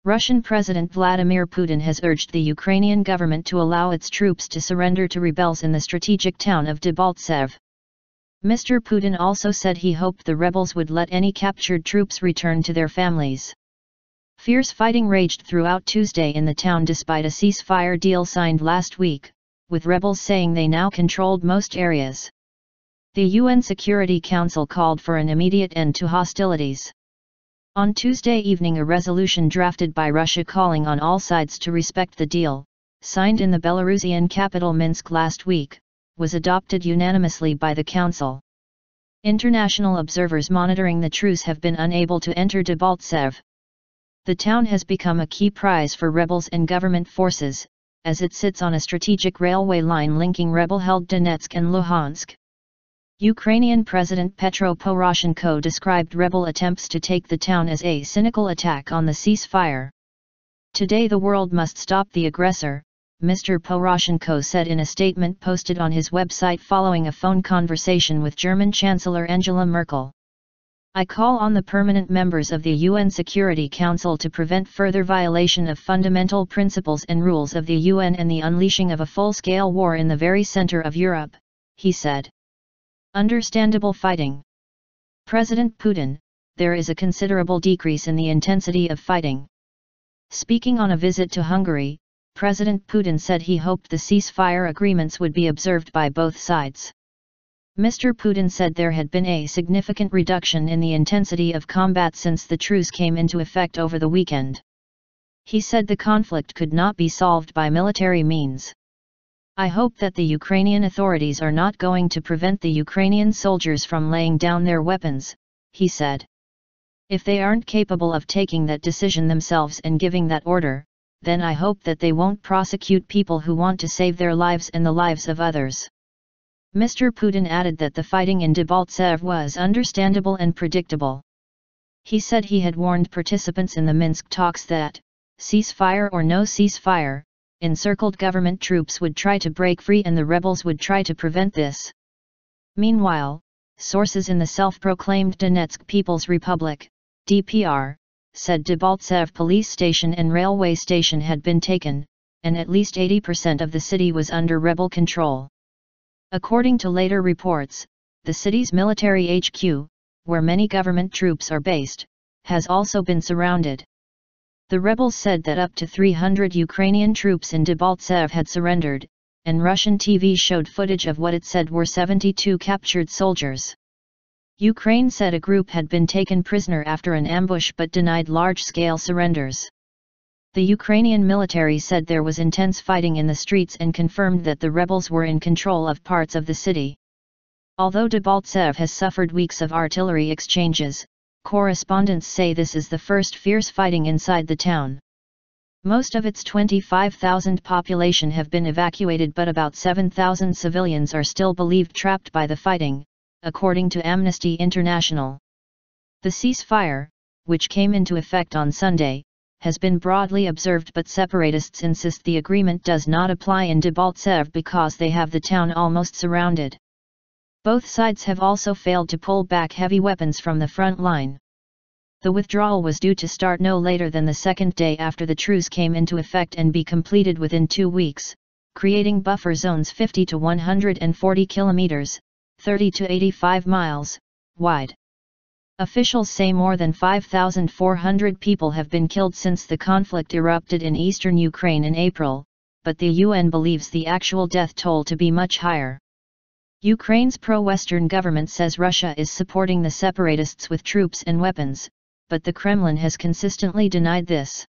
Russian President Vladimir Putin has urged the Ukrainian government to allow its troops to surrender to rebels in the strategic town of Debaltseve. Mr. Putin also said he hoped the rebels would let any captured troops return to their families. Fierce fighting raged throughout Tuesday in the town despite a ceasefire deal signed last week, with rebels saying they now controlled most areas. The UN Security Council called for an immediate end to hostilities. On Tuesday evening, a resolution drafted by Russia calling on all sides to respect the deal, signed in the Belarusian capital Minsk last week, was adopted unanimously by the Council. International observers monitoring the truce have been unable to enter Debaltseve. The town has become a key prize for rebels and government forces, as it sits on a strategic railway line linking rebel-held Donetsk and Luhansk. Ukrainian President Petro Poroshenko described rebel attempts to take the town as a cynical attack on the ceasefire. "Today the world must stop the aggressor," Mr. Poroshenko said in a statement posted on his website following a phone conversation with German Chancellor Angela Merkel. "I call on the permanent members of the UN Security Council to prevent further violation of fundamental principles and rules of the UN and the unleashing of a full-scale war in the very center of Europe," he said. Understandable fighting. President Putin, there is a considerable decrease in the intensity of fighting. Speaking on a visit to Hungary, President Putin said he hoped the ceasefire agreements would be observed by both sides. Mr. Putin said there had been a significant reduction in the intensity of combat since the truce came into effect over the weekend. He said the conflict could not be solved by military means. "I hope that the Ukrainian authorities are not going to prevent the Ukrainian soldiers from laying down their weapons," he said. "If they aren't capable of taking that decision themselves and giving that order, then I hope that they won't prosecute people who want to save their lives and the lives of others." Mr. Putin added that the fighting in Debaltseve was understandable and predictable. He said he had warned participants in the Minsk talks that, ceasefire or no ceasefire, encircled government troops would try to break free and the rebels would try to prevent this. Meanwhile, sources in the self-proclaimed Donetsk People's Republic, DPR, said Debaltseve police station and railway station had been taken, and at least 80% of the city was under rebel control. According to later reports, the city's military HQ, where many government troops are based, has also been surrounded. The rebels said that up to 300 Ukrainian troops in Debaltseve had surrendered, and Russian TV showed footage of what it said were 72 captured soldiers. Ukraine said a group had been taken prisoner after an ambush but denied large-scale surrenders. The Ukrainian military said there was intense fighting in the streets and confirmed that the rebels were in control of parts of the city. Although Debaltseve has suffered weeks of artillery exchanges, correspondents say this is the first fierce fighting inside the town. Most of its 25,000 population have been evacuated, but about 7,000 civilians are still believed trapped by the fighting, according to Amnesty International. The ceasefire, which came into effect on Sunday, has been broadly observed, but separatists insist the agreement does not apply in Debaltseve because they have the town almost surrounded. Both sides have also failed to pull back heavy weapons from the front line. The withdrawal was due to start no later than the second day after the truce came into effect and be completed within 2 weeks, creating buffer zones 50 to 140 kilometers, 30 to 85 miles, wide. Officials say more than 5,400 people have been killed since the conflict erupted in eastern Ukraine in April, but the UN believes the actual death toll to be much higher. Ukraine's pro-Western government says Russia is supporting the separatists with troops and weapons, but the Kremlin has consistently denied this.